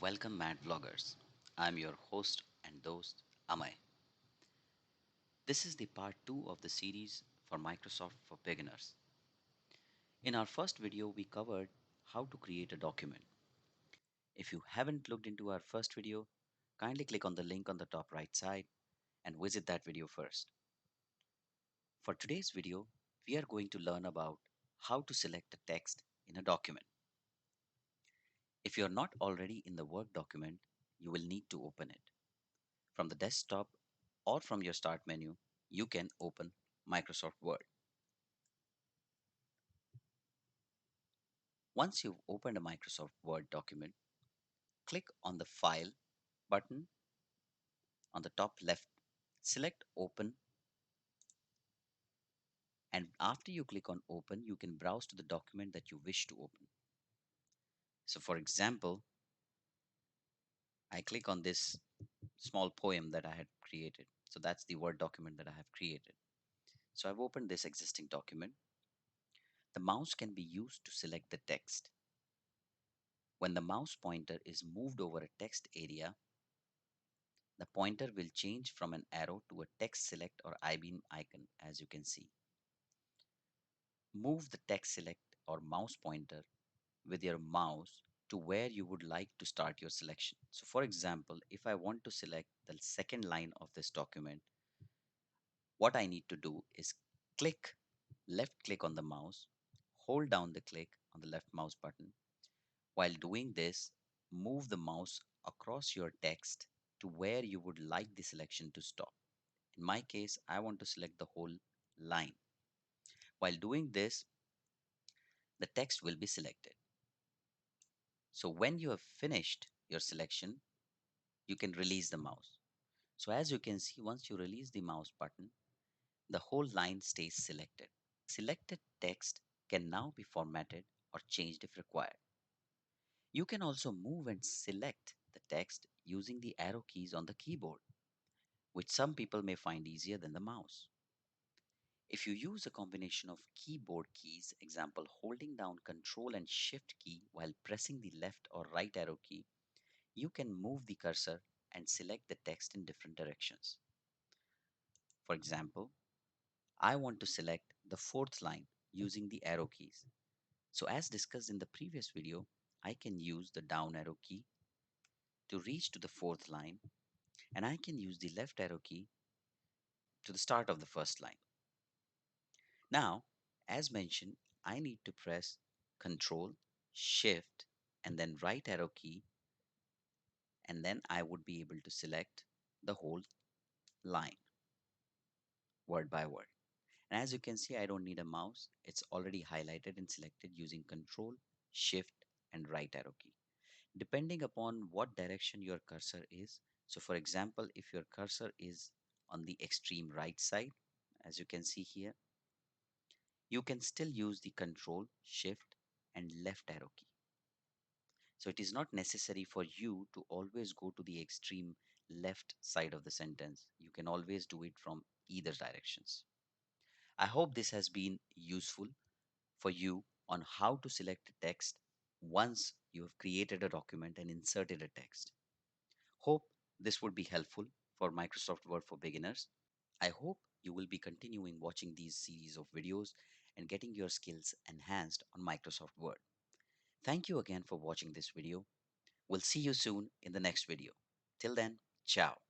Welcome, MADVloggers. I'm your host and host, Amay. This is the part 2 of the series for Microsoft for beginners. In our first video, we covered how to create a document. If you haven't looked into our first video, kindly click on the link on the top right side and visit that video first. For today's video, we are going to learn about how to select a text in a document. If you're not already in the Word document, you will need to open it. From the desktop or from your start menu, you can open Microsoft Word. Once you've opened a Microsoft Word document, click on the File button on the top left, select Open, and after you click on Open, you can browse to the document that you wish to open. So, for example, I click on this small poem that I had created. So, that's the Word document that I have created. So, I've opened this existing document. The mouse can be used to select the text. When the mouse pointer is moved over a text area, the pointer will change from an arrow to a text select or I-beam icon, as you can see. Move the text select or mouse pointer with your mouse to where you would like to start your selection. So for example, if I want to select the second line of this document, what I need to do is left click on the mouse, hold down the click on the left mouse button. While doing this, move the mouse across your text to where you would like the selection to stop. In my case, I want to select the whole line. While doing this, the text will be selected. So when you have finished your selection, you can release the mouse. So as you can see, once you release the mouse button, the whole line stays selected. Selected text can now be formatted or changed if required. You can also move and select the text using the arrow keys on the keyboard, which some people may find easier than the mouse. If you use a combination of keyboard keys, example holding down Control and Shift key while pressing the left or right arrow key, you can move the cursor and select the text in different directions. For example, I want to select the fourth line using the arrow keys. So as discussed in the previous video, I can use the down arrow key to reach to the fourth line, and I can use the left arrow key to the start of the first line. Now, as mentioned, I need to press Control, Shift, and then right arrow key, and then I would be able to select the whole line, word by word. And as you can see, I don't need a mouse. It's already highlighted and selected using Control, Shift, and right arrow key. Depending upon what direction your cursor is. So for example, if your cursor is on the extreme right side, as you can see here, you can still use the Control, Shift, and left arrow key. So it is not necessary for you to always go to the extreme left side of the sentence. You can always do it from either directions. I hope this has been useful for you on how to select a text once you have created a document and inserted a text. Hope this would be helpful for Microsoft Word for beginners. I hope you will be continuing watching these series of videos and getting your skills enhanced on Microsoft Word. Thank you again for watching this video. We'll see you soon in the next video. Till then, ciao.